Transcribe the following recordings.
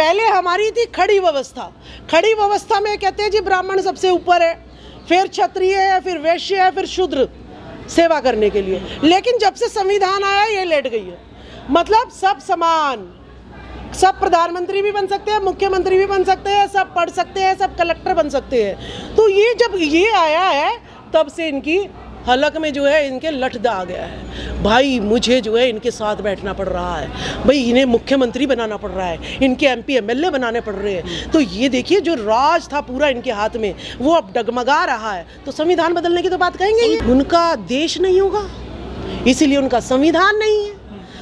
पहले हमारी थी खड़ी व्यवस्था। खड़ी व्यवस्था में कहते हैं जी ब्राह्मण सबसे ऊपर है, फिर क्षत्रिय है, फिर वैश्य है, फिर शूद्र सेवा करने के लिए। लेकिन जब से संविधान आया ये लेट गई है, मतलब सब समान, सब प्रधानमंत्री भी बन सकते हैं, मुख्यमंत्री भी बन सकते हैं, सब पढ़ सकते हैं, सब कलेक्टर बन सकते हैं। तो ये जब ये आया है तब से इनकी हलक में जो है इनके लठदा आ गया है। भाई मुझे जो है इनके साथ बैठना पड़ रहा है, भाई इन्हें मुख्यमंत्री बनाना पड़ रहा है, इनके एमपी एमएलए बनाने पड़ रहे हैं। तो ये देखिए जो राज था पूरा इनके हाथ में वो अब डगमगा रहा है। तो संविधान बदलने की तो बात कहेंगे ही। उनका देश नहीं होगा इसीलिए उनका संविधान नहीं है।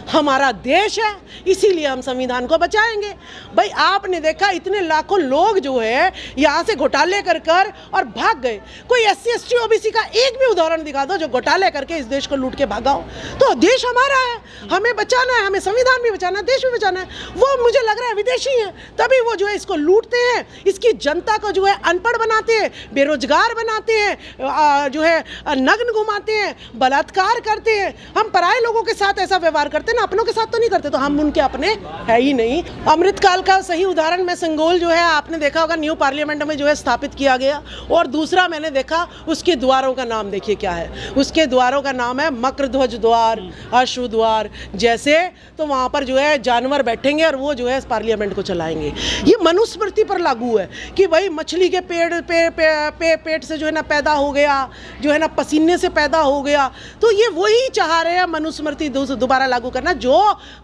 हमारा देश है इसीलिए हम संविधान को बचाएंगे। भाई आपने देखा इतने लाखों लोग जो है यहाँ से घोटाले कर कर और भाग गए। कोई SC ST OBC का एक भी उदाहरण दिखा दो जो घोटाले करके इस देश को लूट के भागा हो। तो देश हमारा है, हमें बचाना है, हमें संविधान भी बचाना है, देश भी बचाना है। वो मुझे लग रहा है विदेशी है, तभी वो जो है इसको लूटते हैं, इसकी जनता को जो है अनपढ़ बनाते हैं, बेरोजगार बनाते हैं, जो है नग्न घुमाते हैं, बलात्कार करते हैं। हम पराये लोगों के साथ ऐसा व्यवहार करते हैं ना, अपनों के साथ तो नहीं करते, तो हम उनके अपने है ही नहीं। अमृतकाल का सही उदाहरण में संगोल जो है आपने देखा होगा न्यू पार्लियामेंट में जो है स्थापित किया गया। और दूसरा मैंने देखा उसके द्वारों का नाम देखिए क्या है, उसके द्वारों का नाम है मकरध्वज द्वार, अश्व द्वार जैसे। तो वहाँ पर जो है जानवर बैठेंगे और वो जो है पार्लियामेंट को चलाएंगे। ये मनुस्मृति पर लागू है कि भाई मछली के पेट से जो है ना पैदा हो गया, जो है ना पसीने से पैदा हो गया। तो ये वही चाह रहे हैं मनुस्मृति दोबारा लागू करना जो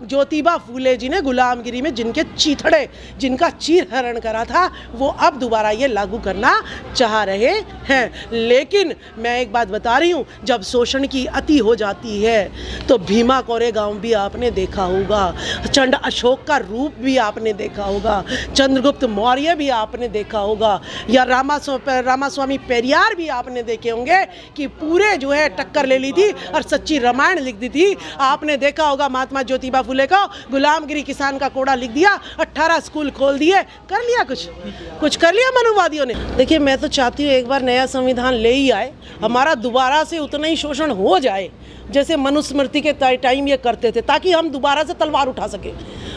ज्योतिबा फूले जी ने गुलामगिरी में जिनके चीथड़े, जिनका चीरहरण करा था, वो अब दोबारा ये लागू करना चाह रहे हैं। लेकिन मैं एक बात बता रही हूँ, जब शोषण की अति हो जाती है तो भीमा कोरेगांव भी आपने देखा होगा, चंड अशोक का रूप भी आपने देखा होगा, चंद्रगुप्त मौर्य भी आपने देखा होगा, या रामास्वामी पेरियार भी आपने देखे होंगे कि पूरे जो है टक्कर ले ली थी और सच्ची रामायण लिख दी थी। आपने देखा होगा महात्मा ज्योतिबा फुले को गुलामगिरी किसान का कोड़ा लिख दिया, 18 स्कूल खोल दिए, कर लिया कुछ कर लिया मनुवादियों ने। देखिए मैं तो चाहती हूँ एक बार नया संविधान ले ही आए, हमारा दोबारा से उतना ही शोषण हो जाए जैसे मनुस्मृति के टाइम ये करते थे, ताकि हम दोबारा से तलवार उठा सके,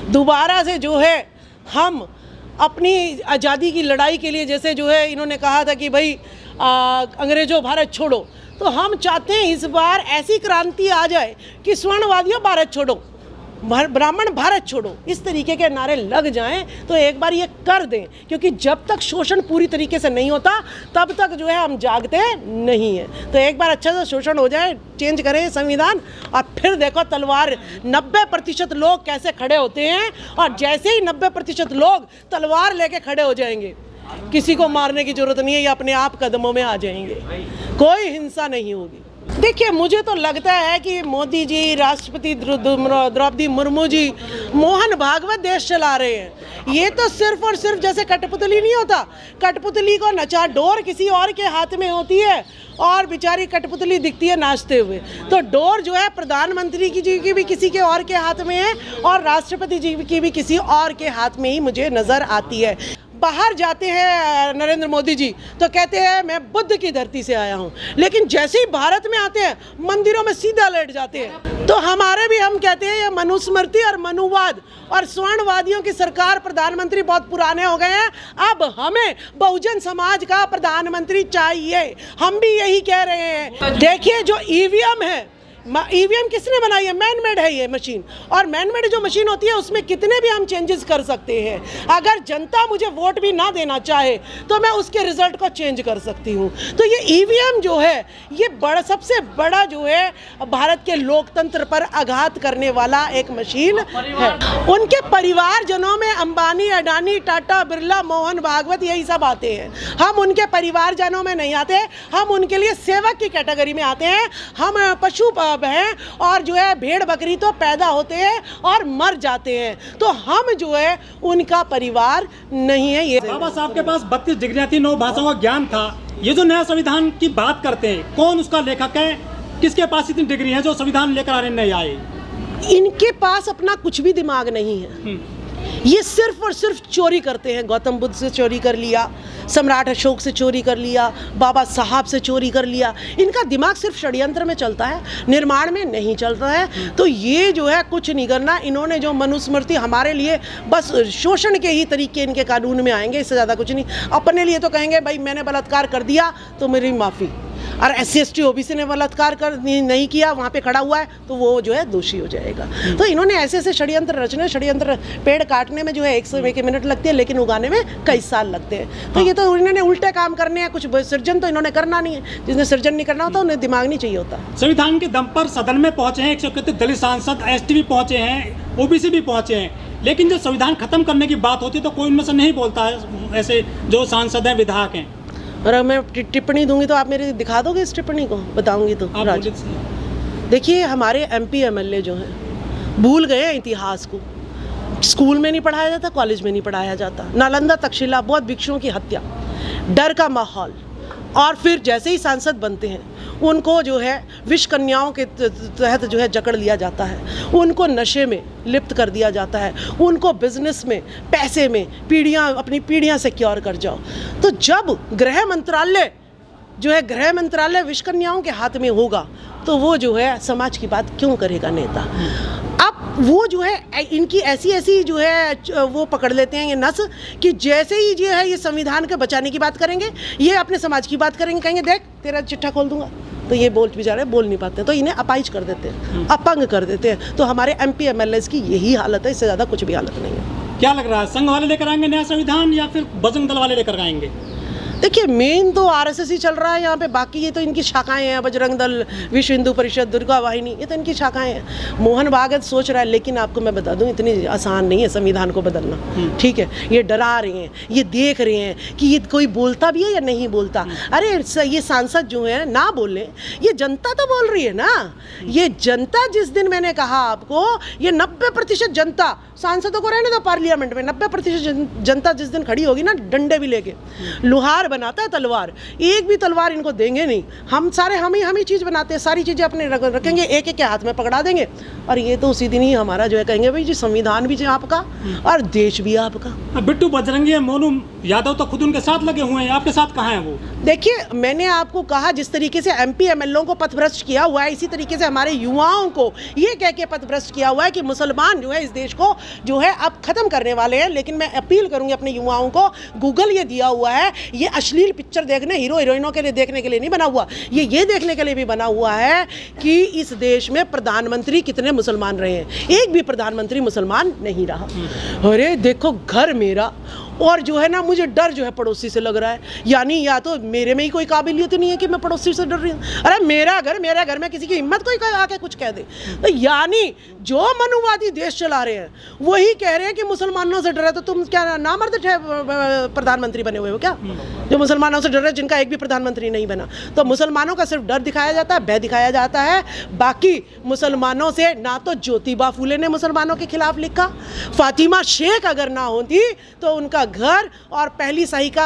दोबारा से जो है हम अपनी आज़ादी की लड़ाई के लिए, जैसे जो है इन्होंने कहा था कि भाई अंग्रेजों भारत छोड़ो, तो हम चाहते हैं इस बार ऐसी क्रांति आ जाए कि स्वर्णवादियों भारत छोड़ो, ब्राह्मण भारत छोड़ो, इस तरीके के नारे लग जाएं। तो एक बार ये कर दें, क्योंकि जब तक शोषण पूरी तरीके से नहीं होता तब तक जो है हम जागते नहीं हैं। तो एक बार अच्छा से शोषण हो जाए, चेंज करें संविधान, और फिर देखो तलवार 90% लोग कैसे खड़े होते हैं। और जैसे ही 90% लोग तलवार लेके खड़े हो जाएंगे, किसी को मारने की जरूरत नहीं है, ये अपने आप कदमों में आ जाएंगे, कोई हिंसा नहीं होगी। देखिए मुझे तो लगता है कि मोदी जी, राष्ट्रपति द्रौपदी मुर्मू जी, मोहन भागवत देश चला रहे हैं। ये तो सिर्फ और सिर्फ जैसे कठपुतली नहीं होता, कठपुतली को नचा डोर किसी और के हाथ में होती है और बेचारी कठपुतली दिखती है नाचते हुए। तो डोर जो है प्रधानमंत्री जी की भी किसी के और के हाथ में है और राष्ट्रपति जी की भी किसी और के हाथ में ही मुझे नज़र आती है। बाहर जाते हैं नरेंद्र मोदी जी तो कहते हैं मैं बुद्ध की धरती से आया हूं, लेकिन जैसे ही भारत में आते हैं मंदिरों में सीधा लेट जाते हैं। तो हमारे भी हम कहते हैं ये मनुस्मृति और मनुवाद और स्वर्णवादियों की सरकार, प्रधानमंत्री बहुत पुराने हो गए हैं। अब हमें बहुजन समाज का प्रधानमंत्री चाहिए, हम भी यही कह रहे हैं। देखिए जो EVM है, EVM किसने बनाई है? मैन मेड है ये मशीन, और मैन मेड जो मशीन होती है उसमें कितने भी हम चेंजेस कर सकते हैं। अगर जनता मुझे वोट भी ना देना चाहे तो मैं उसके रिजल्ट को चेंज कर सकती हूँ। तो ये EVM जो है ये सबसे बड़ा जो है भारत के लोकतंत्र पर आघात करने वाला एक मशीन है। उनके परिवारजनों में अंबानी, अडानी, टाटा, बिरला, मोहन भागवत यही सब आते हैं। हम उनके परिवारजनों में नहीं आते, हम उनके लिए सेवक की कैटेगरी में आते हैं। हम पशु हैं और जो है भेड़ बकरी तो पैदा होते हैं और मर जाते हैं, तो हम जो है उनका परिवार नहीं है। ये बाबा साहब के पास 32 डिग्रियां थी, 9 भाषाओं का ज्ञान था। ये जो नया संविधान की बात करते हैं, कौन उसका लेखक है? किसके पास इतनी डिग्री है जो संविधान लेकर आने नहीं आए? इनके पास अपना कुछ भी दिमाग नहीं है, ये सिर्फ और सिर्फ चोरी करते हैं। गौतम बुद्ध से चोरी कर लिया, सम्राट अशोक से चोरी कर लिया, बाबा साहब से चोरी कर लिया। इनका दिमाग सिर्फ षड्यंत्र में चलता है, निर्माण में नहीं चलता है। तो ये जो है कुछ नहीं करना। इन्होंने जो मनुस्मृति हमारे लिए बस शोषण के ही तरीके इनके कानून में आएंगे, इससे ज़्यादा कुछ नहीं। अपने लिए तो कहेंगे भाई मैंने बलात्कार कर दिया तो मेरी माफ़ी, और SC/ST OBC ने बलात्कार नहीं किया, वहाँ पे खड़ा हुआ है तो वो जो है दोषी हो जाएगा। तो इन्होंने ऐसे ऐसे षड्यंत्र रचने, षड्यंत्र पेड़ काटने में जो है 1 मिनट लगती है, लेकिन उगाने में कई साल लगते हैं। तो ये तो इन्होंने उल्टे काम करने हैं, कुछ सृजन तो इन्होंने करना नहीं है। जिसने सृजन नहीं करना होता उन्हें दिमाग नहीं चाहिए होता। संविधान के दम पर सदन में पहुंचे हैं 131 दलित सांसद, ST भी पहुंचे हैं, OBC भी पहुंचे हैं, लेकिन जब संविधान खत्म करने की बात होती है तो कोई उनमें से नहीं बोलता है, ऐसे जो सांसद हैं, विधायक हैं। और अब मैं टिप्पणी दूंगी तो आप मेरे दिखा दोगे इस टिप्पणी को? बताऊंगी तो राज, देखिए हमारे MP MLA जो हैं भूल गए हैं इतिहास को। स्कूल में नहीं पढ़ाया जाता, कॉलेज में नहीं पढ़ाया जाता। नालंदा तक्षशिला, बौद्ध भिक्षुओं की हत्या, डर का माहौल, और फिर जैसे ही सांसद बनते हैं उनको जो है विष कन्याओं के तहत जो है जकड़ लिया जाता है, उनको नशे में लिप्त कर दिया जाता है, उनको बिजनेस में, पैसे में अपनी पीढ़ियाँ सिक्योर कर जाओ। तो जब गृह मंत्रालय विष कन्याओं के हाथ में होगा तो वो जो है समाज की बात क्यों करेगा नेता? अब वो जो है इनकी ऐसी जो है वो पकड़ लेते हैं ये नस कि जैसे ही जो है ये संविधान के बचाने की बात करेंगे, ये अपने समाज की बात करेंगे, कहेंगे देख तेरा चिट्ठा खोल दूंगा, तो ये बेचारे बोल नहीं पाते, तो इन्हें अपाहिज कर देते हैं, अपंग कर देते हैं। तो हमारे MP MLAs की यही हालत है, इससे ज़्यादा कुछ भी हालत नहीं है। क्या लग रहा है, संघ वाले लेकर आएंगे नया संविधान या फिर बजरंग दल वाले लेकर आएंगे? देखिए मेन तो RSS ही चल रहा है यहाँ पे, बाकी ये तो इनकी शाखाएं हैं, बजरंग दल, विश्व हिंदू परिषद, दुर्गा वाहिनी, ये तो इनकी शाखाएं हैं। मोहन भागवत सोच रहा है, लेकिन आपको मैं बता दूं इतनी आसान नहीं है संविधान को बदलना, ठीक है? ये डरा रहे हैं, ये देख रहे हैं कि ये कोई बोलता भी है या नहीं बोलता। अरे ये सांसद जो है ना बोले, ये जनता तो बोल रही है ना। ये जनता, जिस दिन मैंने कहा आपको, ये 90% जनता, सांसदों को रहने दो पार्लियामेंट में, 90% जनता जिस दिन खड़ी होगी ना डंडे भी लेके, लोहार बनाता है तलवार, एक भी तलवार इनको देंगे नहीं। हम ही चीज़ बनाते हैं, सारी चीज़ें अपने रखेंगे, एक के हाथ में पकड़ा देंगे, और ये तो उसी दिन ही हमारा जो है कहेंगे भाई जी संविधान भी आपका और देश भी आपका। बिट्टू बजरंगी, मोनू यादव तो खुद उनके साथ लगे हुए हैं, आपके साथ कहाँ हैं वो? देखिए मैंने आपको कहा जिस तरीके से MP MLA को पथभ्रष्ट किया हुआ है, इसी तरीके से हमारे युवाओं को ये कह के पथभ्रष्ट किया हुआ है कि मुसलमान जो है इस देश को जो है अब खत्म करने वाले हैं। लेकिन मैं अपील करूंगी अपने युवाओं को, गूगल ये दिया हुआ है, ये अश्लील पिक्चर देखने, हीरो हीरोइनों के लिए देखने के लिए नहीं बना हुआ, ये देखने के लिए भी बना हुआ है कि इस देश में प्रधानमंत्री कितने मुसलमान रहे हैं। एक भी प्रधानमंत्री मुसलमान नहीं रहा। अरे देखो घर मेरा, और जो है ना मुझे डर जो है पड़ोसी से लग रहा है, यानी या तो मेरे में ही कोई काबिलियत नहीं है कि मैं पड़ोसी से डर रही हूँ। अरे मेरा घर में किसी की हिम्मत कोई आके कुछ कह दे, तो यानी जो मनुवादी देश चला रहे हैं वही कह रहे हैं कि मुसलमानों से डर है। तो तुम क्या नामर्द प्रधानमंत्री बने हुए हो क्या, जो मुसलमानों से डर रहे, जिनका एक भी प्रधानमंत्री नहीं बना? तो मुसलमानों का सिर्फ डर दिखाया जाता है, भय दिखाया जाता है। बाकी मुसलमानों से ना तो ज्योतिबा फूले ने मुसलमानों के खिलाफ लिखा, फातिमा शेख अगर ना होती तो उनका घर और पहली सहिका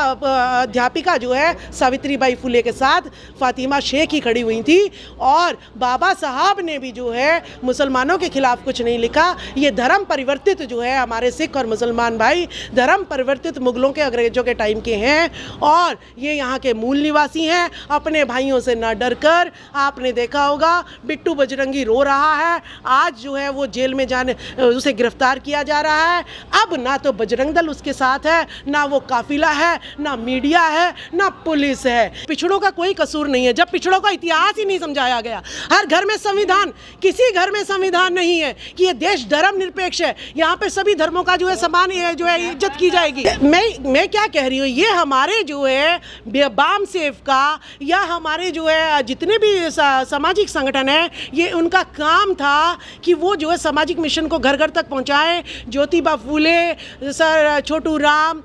अध्यापिका जो है सावित्रीबाई फुले के साथ फातिमा शेख ही खड़ी हुई थी। और बाबा साहब ने भी जो है मुसलमानों के खिलाफ कुछ नहीं लिखा। ये धर्म परिवर्तित जो है हमारे सिख और मुसलमान भाई धर्म परिवर्तित मुगलों के अंग्रेजों के टाइम के हैं, और ये यहाँ के मूल निवासी हैं। अपने भाइयों से ना डर कर, आपने देखा होगा बिट्टू बजरंगी रो रहा है, आज जो है वो जेल में जाने, उसे गिरफ्तार किया जा रहा है। अब ना तो बजरंग दल उसके साथ है, ना वो काफिला है, ना मीडिया है, ना पुलिस है। पिछड़ों का कोई कसूर नहीं है, जब पिछड़ों का इतिहास ही नहीं समझाया गया। हर घर में संविधान, किसी घर में संविधान नहीं है कि ये देश धर्म निरपेक्ष है, यहाँ पे सभी धर्मों का जो है समान जो है इज्जत की जाएगी। मैं क्या कह रही हूँ, ये हमारे जो है बाम सेफ का या हमारे जो है जितने भी सामाजिक संगठन है, ये उनका काम था कि वो जो है सामाजिक मिशन को घर घर तक पहुँचाएं। ज्योतिबा फूले, सर छोटू राम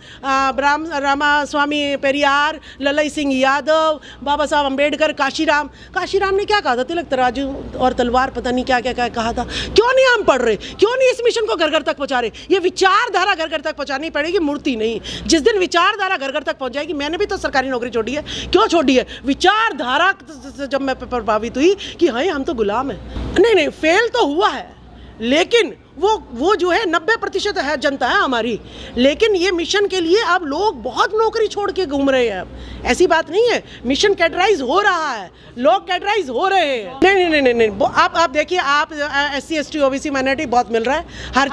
स्वामी पेरियार, ललई सिंह यादव, बाबा साहब अम्बेडकर, काशीराम ने क्या कहा था? तिलक तराजू और तलवार, पता नहीं क्या क्या कहा था। क्यों नहीं हम पढ़ रहे, क्यों नहीं इस मिशन को घर घर तक पहुंचा रहे? ये विचारधारा घर घर तक पहुंचानी पड़ेगी, मूर्ति नहीं। जिस दिन विचारधारा घर घर तक पहुंच जाएगी, मैंने भी तो सरकारी नौकरी छोड़ी है, क्यों छोड़ी है? विचारधारा से जब मैं प्रभावित हुई कि हाँ हम तो गुलाम है। नहीं फेल तो हुआ है, लेकिन वो जो है 90% है जनता है हमारी, लेकिन ये मिशन के लिए अब लोग बहुत नौकरी छोड़ के घूम रहे हैं। ऐसी बात नहीं है, मिशन कैटराइज हो रहा है, लोग कैटराइज हो रहे हैं। नहीं, आप देखिए, आप SC ST OBC माइनॉरिटी बहुत मिल रहा है हर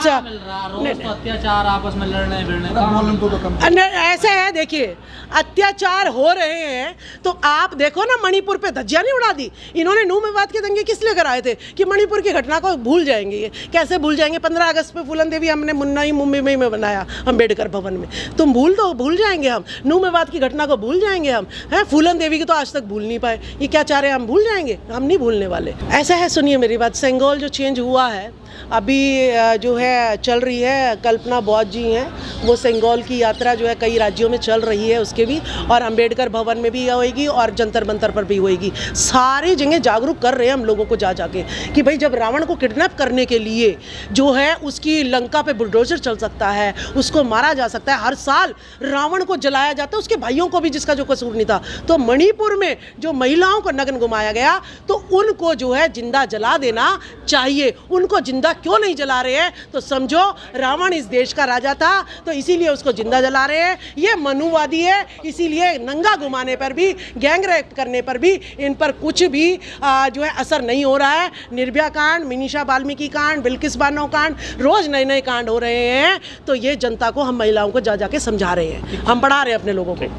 अत्याचार आपस में लड़ने भिड़ने ऐसे है। देखिए, अत्याचार हो रहे हैं तो आप देखो ना, मणिपुर पे धज्जियां नहीं उड़ा दी इन्होंने। नूह में बात के दंगे किस लिए कराए थे कि मणिपुर की घटना को भूल जाएंगे। ये कैसे भूल जाएंगे? 15 अगस्त पे फूलन देवी हमने मुन्नाई मुंबई में बनाया, अम्बेडकर भवन में। तुम भूल जाएंगे हम? नूह में बात की घटना को भूल जाएंगे हम? हैं, फूलन देवी की तो आज तक भूल नहीं पाए। ये क्या चाह रहे हैं, हम भूल जाएंगे? हम नहीं भूलने वाले। ऐसा है, सुनिए मेरी बात, सेंगोल जो चेंज हुआ है अभी जो है चल रही है, कल्पना बौद्ध जी हैं, वो सेंगोल की यात्रा जो है कई राज्यों में चल रही है उसके भी, और अंबेडकर भवन में भी होएगी और जंतर मंतर पर भी होएगी। सारी जगह जागरूक कर रहे हैं हम लोगों को जा जाके कि भाई जब रावण को किडनैप करने के लिए जो है उसकी लंका पे बुलडोजर चल सकता है, उसको मारा जा सकता है, हर साल रावण को जलाया जाता है, उसके भाइयों को भी जिसका जो कसूर नहीं था। तो मणिपुर में जो महिलाओं को नग्न घुमाया गया तो उनको जो है जिंदा जला देना चाहिए। उनको जिंदा क्यों नहीं जला रहे हैं? तो समझो रावण इस देश का राजा था तो इसीलिए उसको जिंदा जला रहे हैं। ये मनुवादी है, इसीलिए नंगा घुमाने पर भी, गैंग रेप करने पर भी इन पर कुछ भी जो है असर नहीं हो रहा है। निर्भया कांड, मिनीषा वाल्मीकि कांड, बिल्किस बानो कांड, रोज नए नए कांड हो रहे हैं। तो ये जनता को, हम महिलाओं को जा जाके समझा रहे हैं, हम पढ़ा रहे हैं अपने लोगों को।